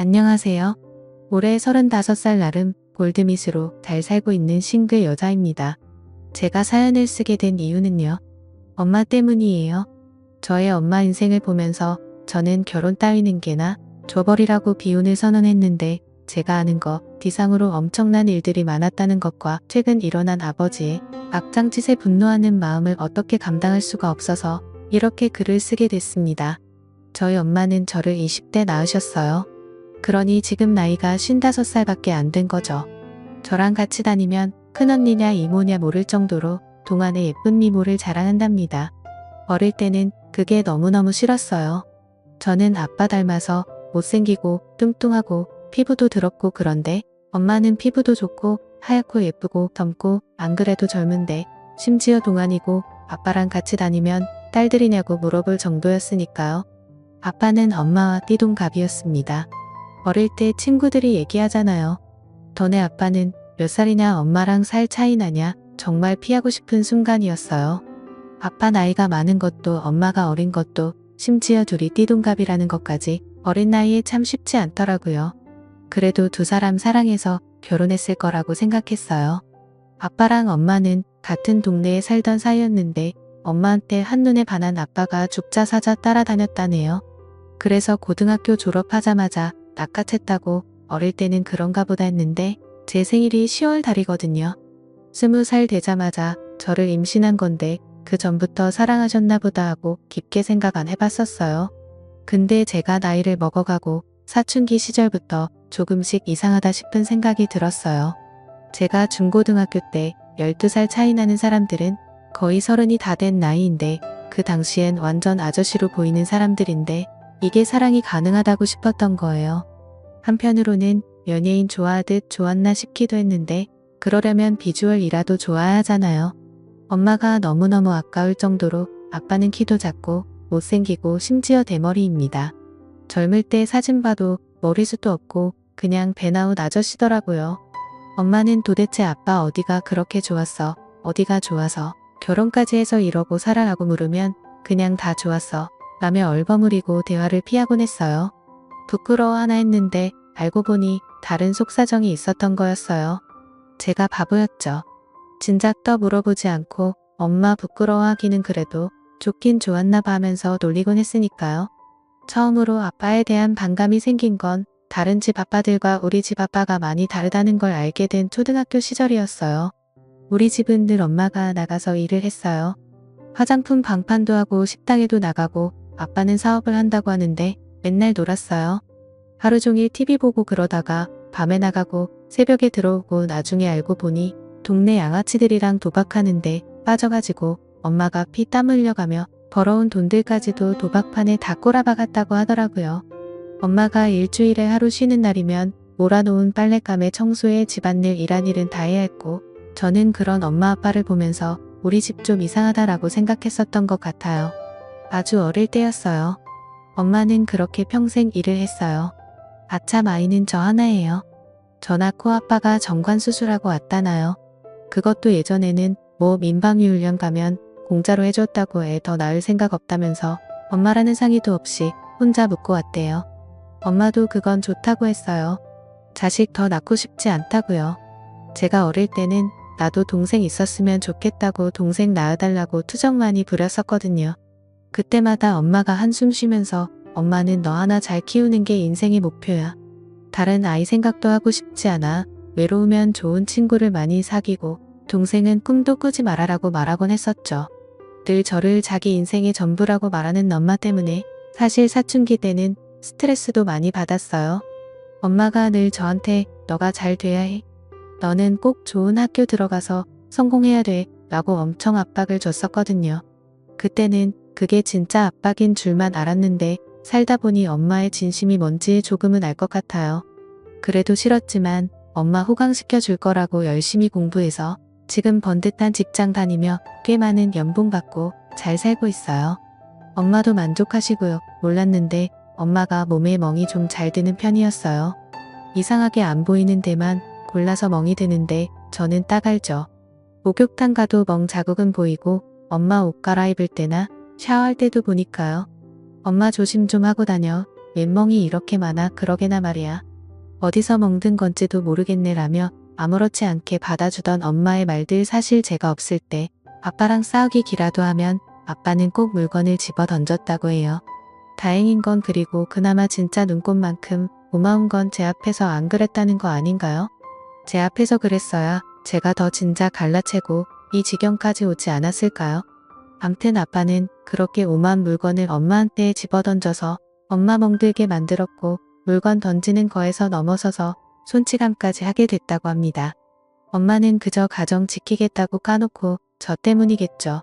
안녕하세요. 올해 35살 나름 골드밋으로 잘 살고 있는 싱글 여자입니다. 제가 사연을 쓰게 된 이유는요. 엄마 때문이에요. 저의 엄마 인생을 보면서 저는 결혼 따위는 개나 줘버리라고 비혼을 선언했는데 제가 아는 것 비상으로 엄청난 일들이 많았다는 것과 최근 일어난 아버지의 악장짓에 분노하는 마음을 어떻게 감당할 수가 없어서 이렇게 글을 쓰게 됐습니다. 저희 엄마는 저를 20대 낳으셨어요. 그러니 지금 나이가 55살밖에 안 된 거죠. 저랑 같이 다니면 큰언니냐 이모냐 모를 정도로 동안의 예쁜 미모를 자랑한답니다. 어릴 때는 그게 너무너무 싫었어요. 저는 아빠 닮아서 못생기고 뚱뚱하고 피부도 더럽고 그런데 엄마는 피부도 좋고 하얗고 예쁘고 젊고 안 그래도 젊은데 심지어 동안이고 아빠랑 같이 다니면 딸들이냐고 물어볼 정도였으니까요. 아빠는 엄마와 띠동갑이었습니다. 어릴 때 친구들이 얘기하잖아요. 너네 아빠는 몇 살이냐 엄마랑 살 차이 나냐 정말 피하고 싶은 순간이었어요. 아빠 나이가 많은 것도 엄마가 어린 것도 심지어 둘이 띠동갑이라는 것까지 어린 나이에 참 쉽지 않더라고요. 그래도 두 사람 사랑해서 결혼했을 거라고 생각했어요. 아빠랑 엄마는 같은 동네에 살던 사이였는데 엄마한테 한눈에 반한 아빠가 죽자 사자 따라다녔다네요. 그래서 고등학교 졸업하자마자 낚아챘다고 어릴 때는 그런가 보다 했는데 제 생일이 10월 달이거든요. 20살 되자마자 저를 임신한 건데 그 전부터 사랑하셨나 보다 하고 깊게 생각 안 해봤었어요. 근데 제가 나이를 먹어가고 사춘기 시절부터 조금씩 이상하다 싶은 생각이 들었어요. 제가 중고등학교 때 12살 차이 나는 사람들은 거의 30이 다 된 나이인데 그 당시엔 완전 아저씨로 보이는 사람들인데 이게 사랑이 가능하다고 싶었던 거예요. 한편으로는 연예인 좋아하듯 좋았나 싶기도 했는데 그러려면 비주얼이라도 좋아야 하잖아요. 엄마가 너무너무 아까울 정도로 아빠는 키도 작고 못생기고 심지어 대머리입니다. 젊을 때 사진 봐도 머리숱도 없고 그냥 배나웃 아저씨더라고요. 엄마는 도대체 아빠 어디가 그렇게 좋았어? 어디가 좋아서 결혼까지 해서 이러고 살아라고 물으면 그냥 다 좋았어 라며 얼버무리고 대화를 피하곤 했어요. 부끄러워하나 했는데 알고 보니 다른 속사정이 있었던 거였어요. 제가 바보였죠. 진작 더 물어보지 않고 엄마 부끄러워하기는 그래도 좋긴 좋았나 봐 하면서 놀리곤 했으니까요. 처음으로 아빠에 대한 반감이 생긴 건 다른 집 아빠들과 우리 집 아빠가 많이 다르다는 걸 알게 된 초등학교 시절이었어요. 우리 집은 늘 엄마가 나가서 일을 했어요. 화장품 방판도 하고 식당에도 나가고 아빠는 사업을 한다고 하는데 맨날 놀았어요. 하루 종일 TV 보고 그러다가 밤에 나가고 새벽에 들어오고 나중에 알고 보니 동네 양아치들이랑 도박하는데 빠져가지고 엄마가 피땀 흘려가며 벌어온 돈들까지도 도박판에 다 꼬라박았다고 하더라고요. 엄마가 일주일에 하루 쉬는 날이면 몰아놓은 빨랫감에 청소에 집안일 일환일은 다 해야 했고 저는 그런 엄마 아빠를 보면서 우리 집 좀 이상하다라고 생각했었던 것 같아요. 아주 어릴 때였어요. 엄마는 그렇게 평생 일을 했어요. 아참 아이는 저 하나예요. 저 낳고 아빠가 정관 수술하고 왔다나요. 그것도 예전에는 뭐 민방위 훈련 가면 공짜로 해줬다고 애 더 낳을 생각 없다면서 엄마라는 상의도 없이 혼자 묻고 왔대요. 엄마도 그건 좋다고 했어요. 자식 더 낳고 싶지 않다고요. 제가 어릴 때는 나도 동생 있었으면 좋겠다고 동생 낳아달라고 투정 많이 부렸었거든요. 그때마다 엄마가 한숨 쉬면서 엄마는 너 하나 잘 키우는 게 인생의 목표야. 다른 아이 생각도 하고 싶지 않아. 외로우면 좋은 친구를 많이 사귀고 동생은 꿈도 꾸지 말아라고 말하곤 했었죠. 늘 저를 자기 인생의 전부라고 말하는 엄마 때문에 사실 사춘기 때는 스트레스도 많이 받았어요. 엄마가 늘 저한테 너가 잘 돼야 해. 너는 꼭 좋은 학교 들어가서 성공해야 돼 라고 엄청 압박을 줬었거든요. 그때는 그게 진짜 압박인 줄만 알았는데 살다 보니 엄마의 진심이 뭔지 조금은 알 것 같아요. 그래도 싫었지만 엄마 호강시켜 줄 거라고 열심히 공부해서 지금 번듯한 직장 다니며 꽤 많은 연봉 받고 잘 살고 있어요. 엄마도 만족하시고요. 몰랐는데 엄마가 몸에 멍이 좀 잘 드는 편이었어요. 이상하게 안 보이는 데만 골라서 멍이 드는데 저는 딱 알죠. 목욕탕 가도 멍 자국은 보이고 엄마 옷 갈아입을 때나 샤워할 때도 보니까요. 엄마 조심 좀 하고 다녀. 웬멍이 이렇게 많아 그러게나 말이야. 어디서 멍든 건지도 모르겠네 라며 아무렇지 않게 받아주던 엄마의 말들 사실 제가 없을 때 아빠랑 싸우기기라도 하면 아빠는 꼭 물건을 집어 던졌다고 해요. 다행인 건 그리고 그나마 진짜 눈꽃만큼 고마운 건 제 앞에서 안 그랬다는 거 아닌가요? 제 앞에서 그랬어야 제가 더 진작 갈라채고 이 지경까지 오지 않았을까요? 암튼 아빠는 그렇게 오만 물건을 엄마한테 집어던져서 엄마 멍들게 만들었고 물건 던지는 거에서 넘어서서 손찌감까지 하게 됐다고 합니다. 엄마는 그저 가정 지키겠다고 까놓고 저 때문이겠죠.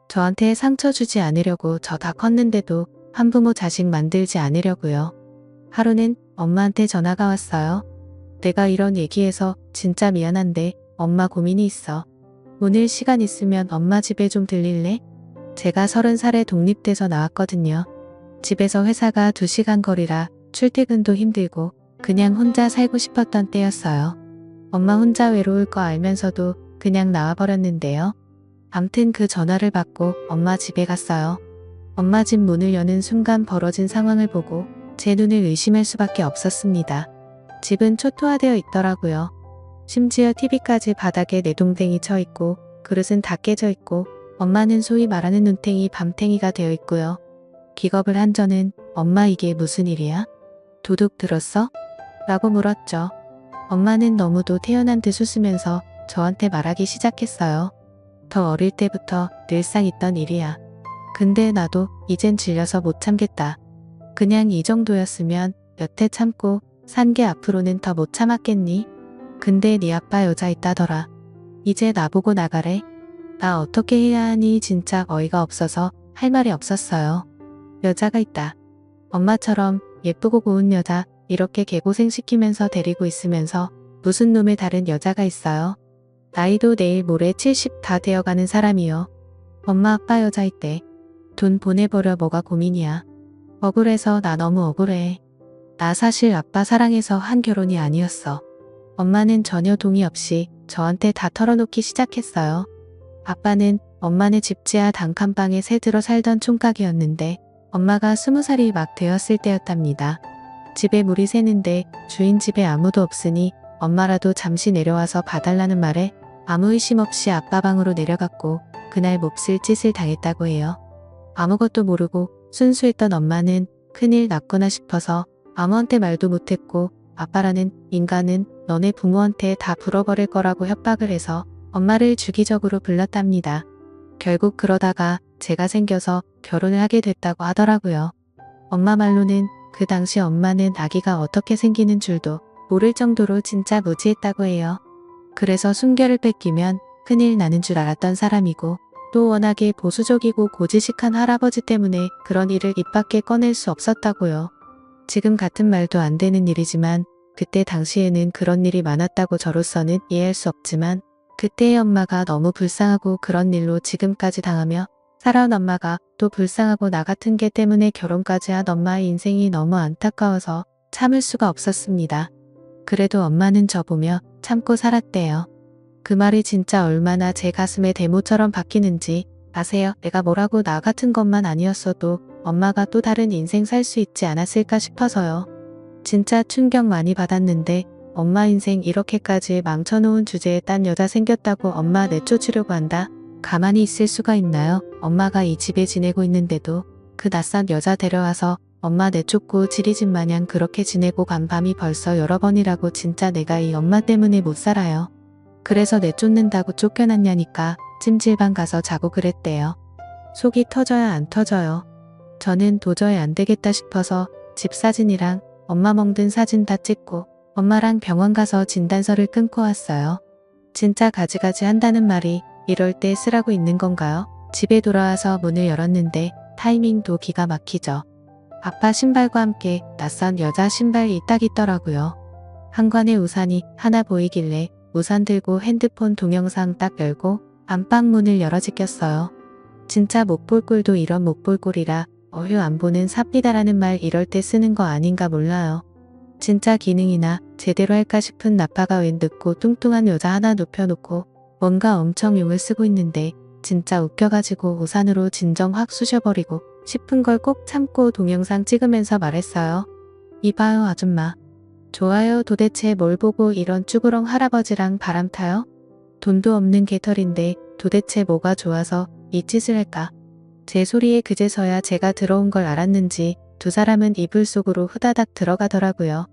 저한테 상처 주지 않으려고 저 다 컸는데도 한부모 자식 만들지 않으려고요. 하루는 엄마한테 전화가 왔어요. 내가 이런 얘기해서 진짜 미안한데 엄마 고민이 있어. 오늘 시간 있으면 엄마 집에 좀 들릴래? 제가 30살에 독립돼서 나왔거든요. 집에서 회사가 2시간 거리라 출퇴근도 힘들고 그냥 혼자 살고 싶었던 때였어요. 엄마 혼자 외로울 거 알면서도 그냥 나와버렸는데요. 암튼 그 전화를 받고 엄마 집에 갔어요. 엄마 집 문을 여는 순간 벌어진 상황을 보고 제 눈을 의심할 수밖에 없었습니다. 집은 초토화되어 있더라고요. 심지어 TV까지 바닥에 내동댕이 쳐 있고 그릇은 다 깨져 있고 엄마는 소위 말하는 눈탱이 밤탱이가 되어 있고요. 기겁을 한 저는 엄마 이게 무슨 일이야? 도둑 들었어? 라고 물었죠. 엄마는 너무도 태연한 듯 웃으면서 저한테 말하기 시작했어요. 더 어릴 때부터 늘상 있던 일이야. 근데 나도 이젠 질려서 못 참겠다. 그냥 이 정도였으면 여태 참고 산 게 앞으로는 더 못 참았겠니? 근데 네 아빠 여자 있다더라. 이제 나보고 나가래. 나 어떻게 해야 하니 진짜 어이가 없어서 할 말이 없었어요. 여자가 있다. 엄마처럼 예쁘고 고운 여자 이렇게 개고생시키면서 데리고 있으면서 무슨 놈의 다른 여자가 있어요. 나이도 내일 모레 70 다 되어가는 사람이요. 엄마 아빠 여자 있대. 돈 보내버려 뭐가 고민이야. 억울해서 나 너무 억울해. 나 사실 아빠 사랑해서 한 결혼이 아니었어. 엄마는 전혀 동의 없이 저한테 다 털어놓기 시작했어요. 아빠는 엄마네 집지하 단칸방에 새들어 살던 총각이었는데 엄마가 20살이 막 되었을 때였답니다. 집에 물이 새는데 주인 집에 아무도 없으니 엄마라도 잠시 내려와서 봐달라는 말에 아무 의심 없이 아빠 방으로 내려갔고 그날 몹쓸 짓을 당했다고 해요. 아무것도 모르고 순수했던 엄마는 큰일 났구나 싶어서 아무한테 말도 못했고 아빠라는 인간은 너네 부모한테 다 불어버릴 거라고 협박을 해서 엄마를 주기적으로 불렀답니다. 결국 그러다가 제가 생겨서 결혼을 하게 됐다고 하더라고요. 엄마 말로는 그 당시 엄마는 아기가 어떻게 생기는 줄도 모를 정도로 진짜 무지했다고 해요. 그래서 순결을 뺏기면 큰일 나는 줄 알았던 사람이고 또 워낙에 보수적이고 고지식한 할아버지 때문에 그런 일을 입 밖에 꺼낼 수 없었다고요. 지금 같은 말도 안 되는 일이지만 그때 당시에는 그런 일이 많았다고 저로서는 이해할 수 없지만 그때의 엄마가 너무 불쌍하고 그런 일로 지금까지 당하며 살아온 엄마가 또 불쌍하고 나 같은 개 때문에 결혼까지 한 엄마의 인생이 너무 안타까워서 참을 수가 없었습니다. 그래도 엄마는 저 보며 참고 살았대요. 그 말이 진짜 얼마나 제 가슴에 대모처럼 박히는지 아세요? 내가 뭐라고 나 같은 것만 아니었어도 엄마가 또 다른 인생 살 수 있지 않았을까 싶어서요. 진짜 충격 많이 받았는데 엄마 인생 이렇게까지 망쳐놓은 주제에 딴 여자 생겼다고 엄마 내쫓으려고 한다? 가만히 있을 수가 있나요? 엄마가 이 집에 지내고 있는데도 그 낯선 여자 데려와서 엄마 내쫓고 지리집 마냥 그렇게 지내고 간 밤이 벌써 여러 번이라고 진짜 내가 이 엄마 때문에 못 살아요. 그래서 내쫓는다고 쫓겨났냐니까 찜질방 가서 자고 그랬대요. 속이 터져야 안 터져요. 저는 도저히 안 되겠다 싶어서 집 사진이랑 엄마 멍든 사진 다 찍고 엄마랑 병원 가서 진단서를 끊고 왔어요. 진짜 가지가지 한다는 말이 이럴 때 쓰라고 있는 건가요? 집에 돌아와서 문을 열었는데 타이밍도 기가 막히죠. 아빠 신발과 함께 낯선 여자 신발이 딱 있더라고요. 한관에 우산이 하나 보이길래 우산 들고 핸드폰 동영상 딱 열고 안방 문을 열어 제꼈어요. 진짜 못 볼 꼴도 이런 못 볼 꼴이라 어휴 안 보는 삽니다라는 말 이럴 때 쓰는 거 아닌가 몰라요. 진짜 기능이나 제대로 할까 싶은 나빠가 웬 늙고 뚱뚱한 여자 하나 눕혀놓고 뭔가 엄청 용을 쓰고 있는데 진짜 웃겨가지고 우산으로 진정 확 쑤셔버리고 싶은 걸 꼭 참고 동영상 찍으면서 말했어요. 이봐요 아줌마. 좋아요. 도대체 뭘 보고 이런 쭈구렁 할아버지랑 바람 타요? 돈도 없는 개털인데 도대체 뭐가 좋아서 이 짓을 할까? 제 소리에 그제서야 제가 들어온 걸 알았는지 두 사람은 이불 속으로 후다닥 들어가더라고요.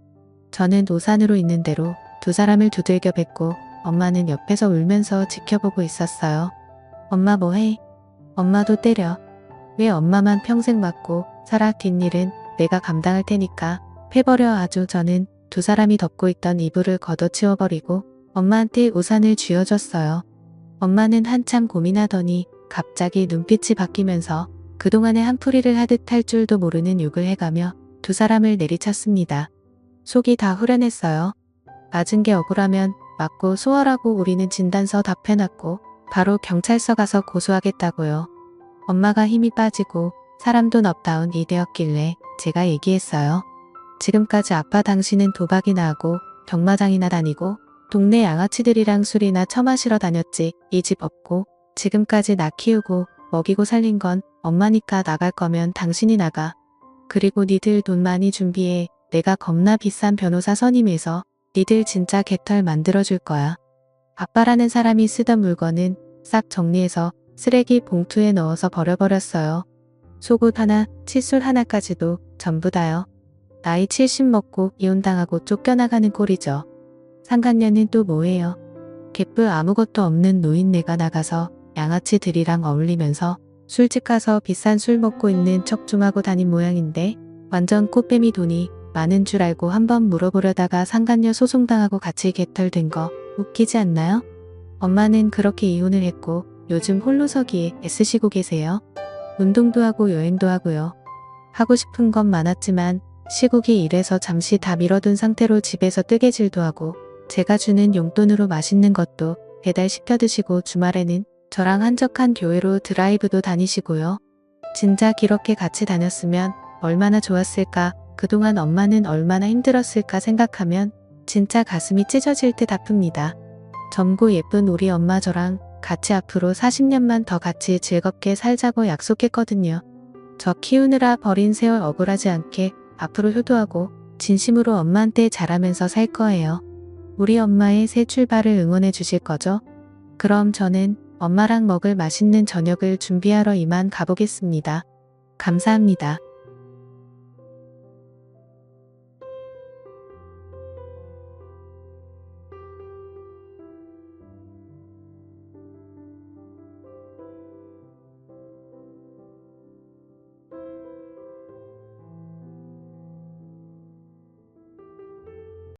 저는 우산으로 있는 대로 두 사람을 두들겨 뱉고 엄마는 옆에서 울면서 지켜보고 있었어요. 엄마 뭐해? 엄마도 때려. 왜 엄마만 평생 맞고 살아? 뒷일은 내가 감당할 테니까 패버려. 아주. 저는 두 사람이 덮고 있던 이불을 걷어치워버리고 엄마한테 우산을 쥐어줬어요. 엄마는 한참 고민하더니 갑자기 눈빛이 바뀌면서 그동안에 한풀이를 하듯 할 줄도 모르는 욕을 해가며 두 사람을 내리쳤습니다. 속이 다 후련했어요. 맞은 게 억울하면 맞고 소월하고 우리는 진단서 다 펴놨고 바로 경찰서 가서 고소하겠다고요. 엄마가 힘이 빠지고 사람도 넙다운 이 되었길래 제가 얘기했어요. 지금까지 아빠 당신은 도박이나 하고 경마장이나 다니고 동네 양아치들이랑 술이나 처마시러 다녔지. 이 집 없고 지금까지 나 키우고 먹이고 살린 건 엄마니까 나갈 거면 당신이 나가. 그리고 니들 돈 많이 준비해. 내가 겁나 비싼 변호사 선임해서 니들 진짜 개털 만들어줄 거야. 아빠라는 사람이 쓰던 물건은 싹 정리해서 쓰레기 봉투에 넣어서 버려버렸어요. 속옷 하나, 칫솔 하나까지도 전부 다요. 나이 70 먹고 이혼당하고 쫓겨나가는 꼴이죠. 상간녀는 또 뭐예요? 개뿔 아무것도 없는 노인네가 나가서 양아치들이랑 어울리면서 술집 가서 비싼 술 먹고 있는 척 좀 하고 다닌 모양인데 완전 꽃뱀이 돈이 많은 줄 알고 한번 물어보려다가 상간녀 소송당하고 같이 개털된 거 웃기지 않나요? 엄마는 그렇게 이혼을 했고 요즘 홀로서기에 애쓰시고 계세요. 운동도 하고 여행도 하고요. 하고 싶은 건 많았지만 시국이 이래서 잠시 다 미뤄둔 상태로 집에서 뜨개질도 하고 제가 주는 용돈으로 맛있는 것도 배달시켜 드시고 주말에는 저랑 한적한 교회로 드라이브도 다니시고요. 진작 이렇게 같이 다녔으면 얼마나 좋았을까. 그동안 엄마는 얼마나 힘들었을까 생각하면 진짜 가슴이 찢어질 듯 아픕니다. 젊고 예쁜 우리 엄마 저랑 같이 앞으로 40년만 더 같이 즐겁게 살자고 약속했거든요. 저 키우느라 버린 세월 억울하지 않게 앞으로 효도하고 진심으로 엄마한테 잘하면서 살 거예요. 우리 엄마의 새 출발을 응원해 주실 거죠? 그럼 저는 엄마랑 먹을 맛있는 저녁을 준비하러 이만 가보겠습니다. 감사합니다.